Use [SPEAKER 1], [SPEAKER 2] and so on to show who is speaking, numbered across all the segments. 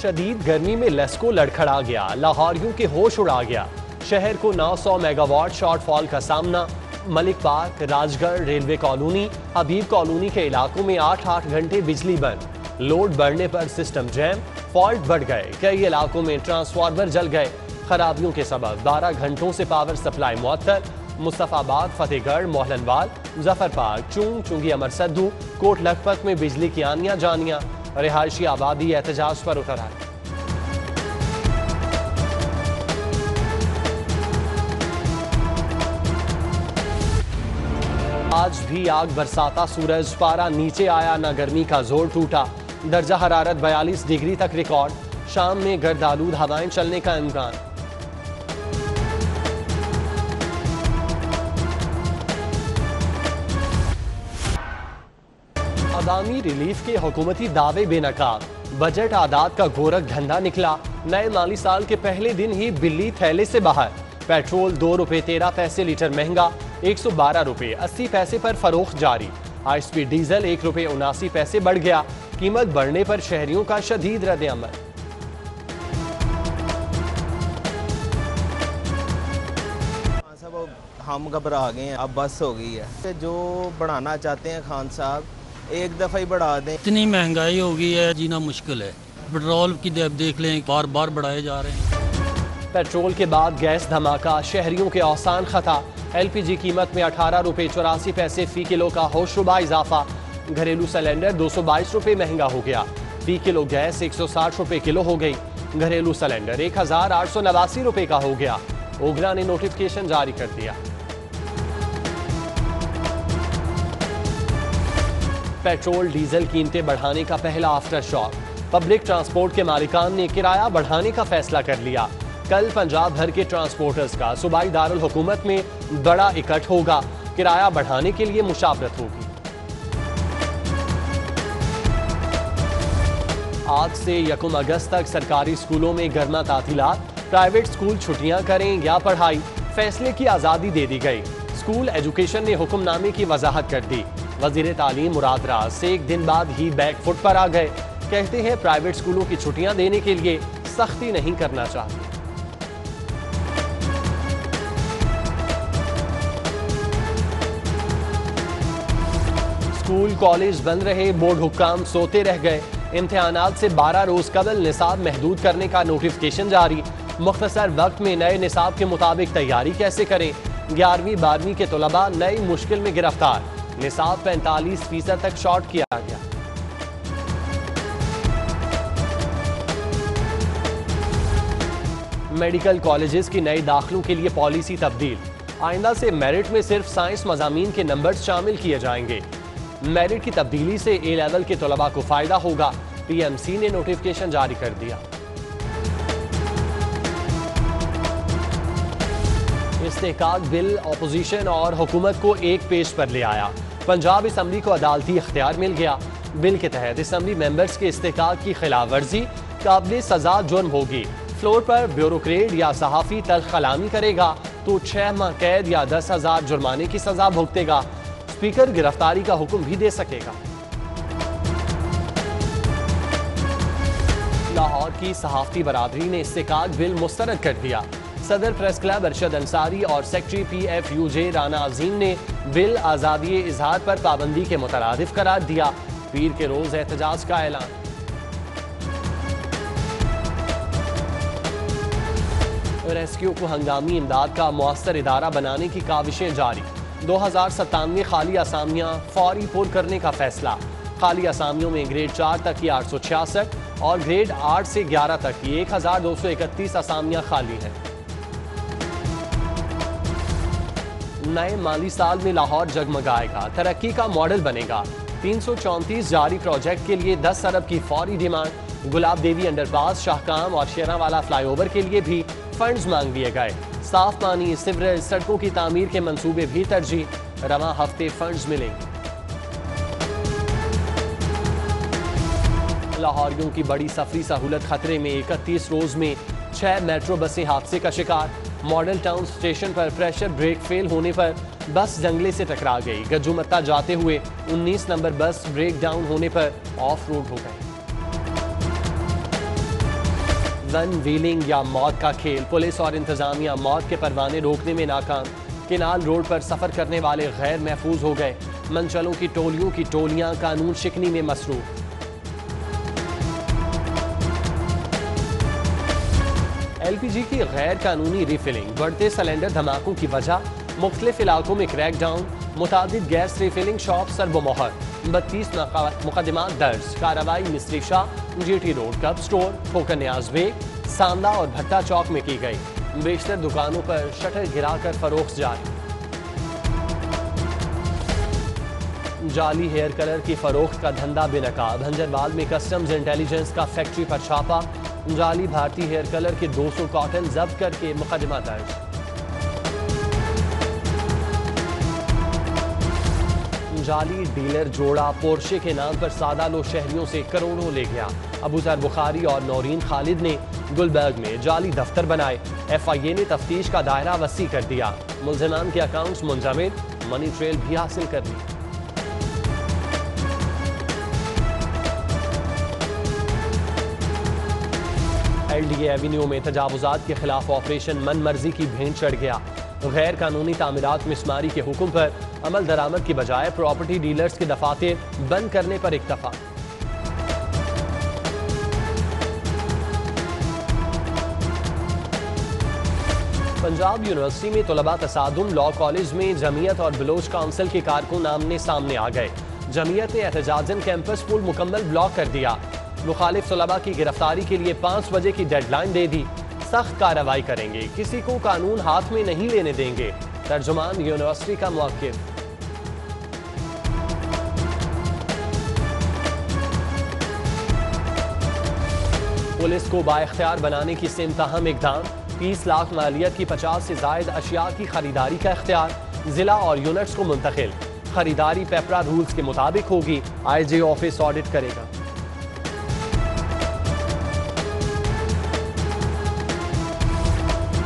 [SPEAKER 1] शदीद गर्मी में लेस्को लड़खड़ा गया, लाहौरियों के होश उड़ा गया। शहर को 900 मेगावाट शॉर्टफॉल का सामना। Malik park, Rajgarh, railway colony, Habib colony के इलाकों में 8-8 घंटे बिजली बंद। लोड बढ़ने पर सिस्टम जैम, फॉल्ट बढ़ गए। कई इलाकों में ट्रांसफार्मर जल गए। खराबियों के सबब 12 घंटों से पावर सप्लाई मुअत्तल। मुस्तफाबाद, फतेहगढ़, मोहलनवाल, जफर पार्क, चुंग, चुंगी अमर सद्दू, कोट लखपत में बिजली की आनियां जानियां। रिहायशी आबादी एहतजाज पर उतर आई। आज भी आग बरसाता सूरज, पारा नीचे आया ना गर्मी का जोर टूटा। दर्जा हरारत 42 डिग्री तक रिकॉर्ड। शाम में गर्द आलूद हवाएं चलने का इम्कान। आगामी रिलीफ के हुकूमती दावे बेनकाब। बजट आदात का गोरख धंधा निकला। नए माली साल के पहले दिन ही बिल्ली थैले से बाहर। पेट्रोल 2 रुपए 13 पैसे लीटर महंगा, 112 रुपए 80 पैसे पर फरोख्त जारी। हाई स्पीड डीजल 1 रुपए 79 पैसे बढ़ गया। कीमत बढ़ने पर शहरियों का शदीद रद्द अमल।
[SPEAKER 2] हम घबरा गए हैं, अब बस हो गई है। जो बढ़ाना चाहते हैं खान साहब, एक दफा ही बढ़ा दें।
[SPEAKER 3] इतनी महंगाई हो गई है, जीना मुश्किल है। पेट्रोल की देख लें, बार बार बढ़ाए जा रहे हैं।
[SPEAKER 1] पेट्रोल के बाद गैस धमाका, शहरियों के औसान खता। LPG कीमत में 18 रुपए 84 पैसे फी किलो का होशरुबा इजाफा। घरेलू सिलेंडर 222 रुपए महंगा हो गया। फी किलो गैस 160 रुपए किलो हो गई। घरेलू सिलेंडर 1889 रुपए का हो गया। ओगरा ने नोटिफिकेशन जारी कर दिया। पेट्रोल डीजल कीमतें बढ़ाने का पहला आफ्टर शॉक। पब्लिक ट्रांसपोर्ट के मालिकान ने किराया बढ़ाने का फैसला कर लिया। कल पंजाब भर के ट्रांसपोर्टर्स का सूबाई दारुल हुकूमत में बड़ा इकट्ठ होगा। किराया बढ़ाने के लिए मुशावरत होगी। आज से 1 अगस्त तक सरकारी स्कूलों में गर्मा तातीलात। प्राइवेट स्कूल छुट्टियां करें या पढ़ाई, फैसले की आज़ादी दे दी गई। स्कूल एजुकेशन ने हुक्मनामे की वजाहत कर दी। वजीर तालीम मुराद राज से एक दिन बाद ही बैक फुट पर आ गए। कहते हैं प्राइवेट स्कूलों की छुट्टियां देने के लिए सख्ती नहीं करना चाहते। स्कूल कॉलेज बंद रहे, बोर्ड हुक्काम सोते रह गए। इम्तिहानात से 12 रोज कबल निसाब महदूद करने का नोटिफिकेशन जारी। मुख्तसर वक्त में नए निसाब के मुताबिक तैयारी कैसे करें। 11वीं 12वीं के तलबा नई मुश्किल में गिरफ्तार। निसाब 45% तक शॉर्ट किया गया। मेडिकल कॉलेजेस की नए दाखिलों के लिए पॉलिसी तब्दील। आइंदा से मेरिट में सिर्फ साइंस मज़ामीन के नंबर्स शामिल किए जाएंगे। मेरिट की तब्दीली से ए लेवल के तलबा को फायदा होगा। PMC ने नोटिफिकेशन जारी कर दिया। इस्तेहकाक बिल अपोजिशन और हुकूमत को एक पेज पर ले आया। पंजाब असम्बली को अदालती इख्तियार मिल गया। बिल के तहत असम्बली मेंबर्स के इस्तेहकाक की खिलाफ वर्जी काबिल सजा जुर्म होगी। फ्लोर पर ब्यूरोक्रेट या सहाफ़ी तल्ख कलामी करेगा तो 6 माह कैद या 10,000 जुर्माने की सजा भुगतेगा। स्पीकर गिरफ्तारी का हुक्म भी दे सकेगा। लाहौर की सहाफ़ती बरादरी ने इस्तेहकाक बिल मुस्तरद कर दिया। सदर प्रेस क्लब अरशद अंसारी और सेक्रेटरी PFUJ राना अजीम ने बिल आज़ादी इजहार पर पाबंदी के मुतरादिफ करार दिया। पीर के रोज एहतजाज का ऐलान। रेस्क्यू को हंगामी इमदाद का मुअस्सर इदारा बनाने की काविशें जारी। 2097 खाली असामियां फौरी पुर करने का फैसला। खाली असामियों में ग्रेड 4 तक की 866 और ग्रेड 8 से 11 तक की 1231 असामियां खाली हैं। नए माली साल में लाहौर जगमगाएगा, तरक्की का मॉडल बनेगा। 334 जारी प्रोजेक्ट के लिए 10 अरब की फौरी डिमांड। गुलाब देवी अंडरपास, शाहकाम और शेरावाला फ्लाईओवर के लिए भी फंड्स मांग लिए गए। साफ पानी, सीवरेज, सड़कों की तामीर के मंसूबे भी तरजीह। रवां हफ्ते फंड्स मिलेंगे। लाहौरियों की बड़ी सफरी सहूलत खतरे में। 31 रोज में 6 मेट्रो बसें हादसे का शिकार। मॉडल टाउन स्टेशन पर प्रेशर ब्रेक फेल होने पर बस जंगले से टकरा गई। गज्जूमत्ता जाते हुए 19 नंबर बस ब्रेक डाउन होने पर ऑफ रोड हो गई। वन व्हीलिंग या मौत का खेल। पुलिस और इंतजामिया मौत के परवाने रोकने में नाकाम। केनाल रोड पर सफर करने वाले गैर महफूज हो गए। मंचलों की टोलियां कानून शिकनी में मसरूफ। LPG की गैर कानूनी रिफिलिंग, बढ़ते सिलेंडर धमाकों की वजह, मुख्तलिफ इलाकों में क्रैकडाउन, मुतादिद गैस रिफिलिंग शॉप सरबोमोहर, 32 मुकदमात दर्ज। कार्रवाई मिस्त्री Shah, GT road, cup store, ठोकर न्याज बेग, सांदा और भट्टा चौक में की गई। बेशतर दुकानों पर शटर गिराकर फरोख्त जारी। जाली हेयर कलर की फरोख्त का धंधा बेनकाब। भंजरवाल में कस्टम्स इंटेलिजेंस का फैक्ट्री पर छापा। जाली भारतीय हेयर कलर के 200 कॉटन जब्त करके मुकदमा दर्ज। जाली डीलर जोड़ा पोर्शे के नाम पर सादा लो शहरियों से करोड़ों ले गया। अबूजर बुखारी और नौरीन खालिद ने गुलबर्ग में जाली दफ्तर बनाए। FIA ने तफ्तीश का दायरा वसी कर दिया। मुल्ज़िमान के अकाउंट्स मुंजमद, मनी ट्रेल भी हासिल कर ली। LDA एवेन्यू में तजावुजात के खिलाफ ऑपरेशन मन मर्जी की भेंट चढ़ गया। गैर कानूनी तामीरात मिसमारी के हुक्म पर अमल दरामद की बजाय प्रॉपर्टी डीलर्स के दफातर बंद करने पर इक्तफा। पंजाब यूनिवर्सिटी में तलबा तसादुम लॉ कॉलेज में जमीयत और बलोच काउंसिल के कारकुन आमने सामने आ गए। जमीयत ने एहतजाजन कैंपस पुल मुकम्मल ब्लॉक कर दिया। मुखालिफ तलबा की गिरफ्तारी के लिए 5 बजे की डेडलाइन दे दी। सख्त कार्रवाई करेंगे, किसी को कानून हाथ में नहीं लेने देंगे। तर्जुमान यूनिवर्सिटी का मौक़िफ़। पुलिस को बाइख्तियार बनाने की सिमतहम इक़दाम। 30 लाख मालियत की 50 से ज़ायद अशिया की खरीदारी का इख्तियार जिला और यूनिट्स को मुंतकिल। खरीदारी पेपरा रूल्स के मुताबिक होगी। IJ ऑफिस ऑडिट करेगा।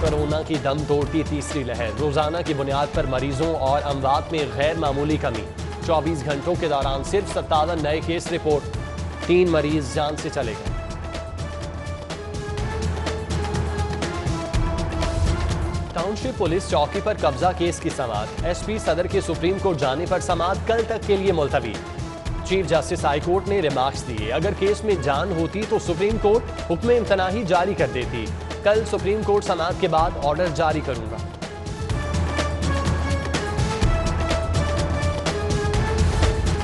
[SPEAKER 1] कोरोना की दम तोड़ती तीसरी लहर। रोजाना की बुनियाद पर मरीजों और अमवात में गैर मामूली कमी। 24 घंटों के दौरान सिर्फ 57 नए केस रिपोर्ट। 3 मरीज जान से चले गए। टाउनशिप पुलिस चौकी पर कब्जा केस की समाअत। SP सदर के सुप्रीम कोर्ट जाने पर समाअत कल तक के लिए मुलतवी। चीफ जस्टिस हाई कोर्ट ने रिमार्क्स दिए, अगर केस में जान होती तो सुप्रीम कोर्ट हुक्म इम्तनाही जारी कर देती। कल सुप्रीम कोर्ट समाअत के बाद ऑर्डर जारी करूंगा।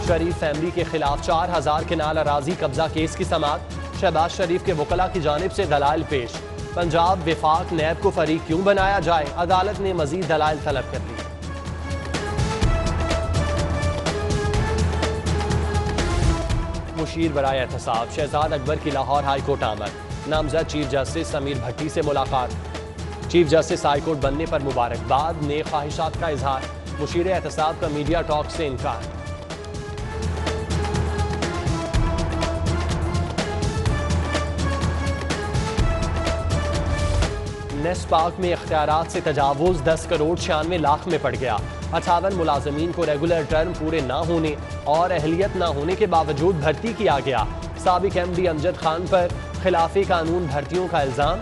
[SPEAKER 1] शरीफ फैमिली के खिलाफ 4000 केनाल अराजी कब्जा केस की समाअत। शहबाज शरीफ के वकला की जानिब से दलाइल पेश। पंजाब विफाक नैब को फरीक क्यों बनाया जाए, अदालत ने मजीद दलाइल तलब कर ली। मुशीर बराए एहतसाब। शहजाद अकबर की लाहौर हाई कोर्ट आमद। नामजद चीफ जस्टिस समीर भट्टी से मुलाकात। चीफ जस्टिस हाई कोर्ट बनने पर मुबारकबाद। नेक ख्वाहिशात का इजहार। मुशीर एहतसाब का मीडिया टॉक से इनकार। नेस्ट पार्क में इख्तियारात से तजावुज 10 करोड़ 96 लाख में पड़ गया। 58 मुलाजमीन को रेगुलर टर्म पूरे ना होने और अहलियत ना होने के बावजूद भर्ती किया गया। साबिक MD अमजद खान पर खिलाफी कानून भर्तियों का इल्जाम।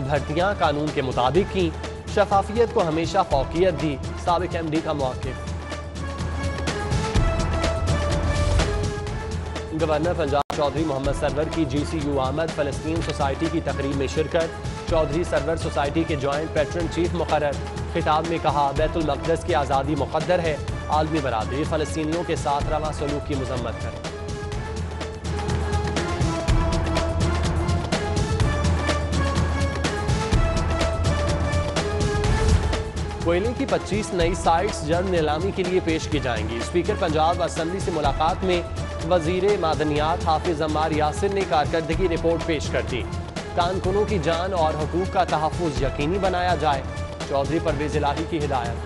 [SPEAKER 1] भर्तियां कानून के मुताबिक की, शफाफियत को हमेशा फौकियत दी। साबिक MD का मौक़िफ़। गवर्नर पंजाब चौधरी मोहम्मद सरवर की GCU आमद। फ़लस्तीन सोसाइटी की तकरीब में शिरकत। चौधरी सरवर सोसाइटी के जॉइंट पैट्रन चीफ मुकर्रर। खिताब में कहा, बैतुल मक़दस की आज़ादी मुक़द्दर है। आलमी बरादरी फ़लस्तीनियों के साथ रवा सलूक की मज़म्मत करे। कोयले की 25 नई साइट्स जल्द नीलामी के लिए पेश की जाएंगी। स्पीकर पंजाब असम्बली से मुलाकात में वजीर मादनियात हाफिज अम्मार यासिर ने कारकर्दगी रिपोर्ट पेश कर दी। कारकुनों की जान और हकूक का तहफ़्फ़ुज़ यकीनी बनाया जाए। चौधरी परवेज़ इलाही की हिदायत।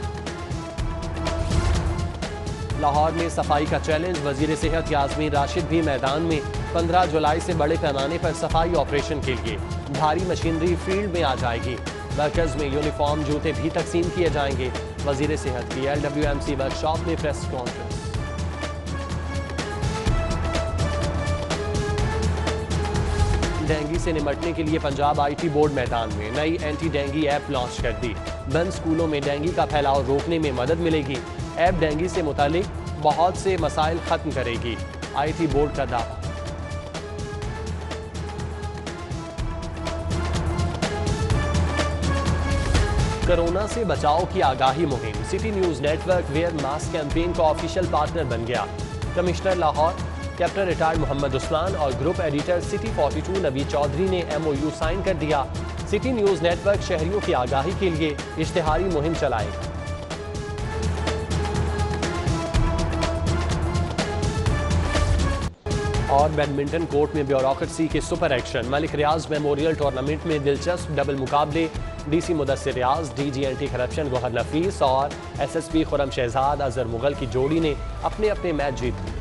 [SPEAKER 1] लाहौर में सफाई का चैलेंज। वजीर सेहत यास्मीन राशिद भी मैदान में। 15 जुलाई से बड़े पैमाने पर सफाई ऑपरेशन के लिए भारी मशीनरी फील्ड में आ जाएगी। वर्कर्स में यूनिफॉर्म, जूते भी तकसीम किए जाएंगे। वजीर सेहत की LWMC वर्कशॉप में प्रेस कॉन्फ्रेंस। डेंगू से निपटने के लिए पंजाब IT बोर्ड मैदान में, नई एंटी डेंगू ऐप लॉन्च कर दी। बंद स्कूलों में डेंगू का फैलाव रोकने में मदद मिलेगी। ऐप डेंगू से मुतालिक बहुत से मसाइल खत्म करेगी, IT बोर्ड का दावा। कोरोना से बचाव की आगाही मुहिम, city news network wear mask campaign का ऑफिशियल पार्टनर बन गया। Commissioner Lahore captain retired Mohammad Usman और group editor city 42 Naveed Chaudhry ने MOU साइन कर दिया। सिटी न्यूज नेटवर्क शहरियों की आगाही के लिए इश्तिहारी मुहिम चलाएगा। और बैडमिंटन कोर्ट में ब्यूरोक्रेसी के सुपर एक्शन, मलिक रियाज मेमोरियल टूर्नामेंट में दिलचस्प डबल मुकाबले। DC मुदस्सिर रियाज, DG एंटी करप्शन गौहर नफीस और SSP खुरम शहजाद अजहर मुगल की जोड़ी ने अपने अपने मैच जीते।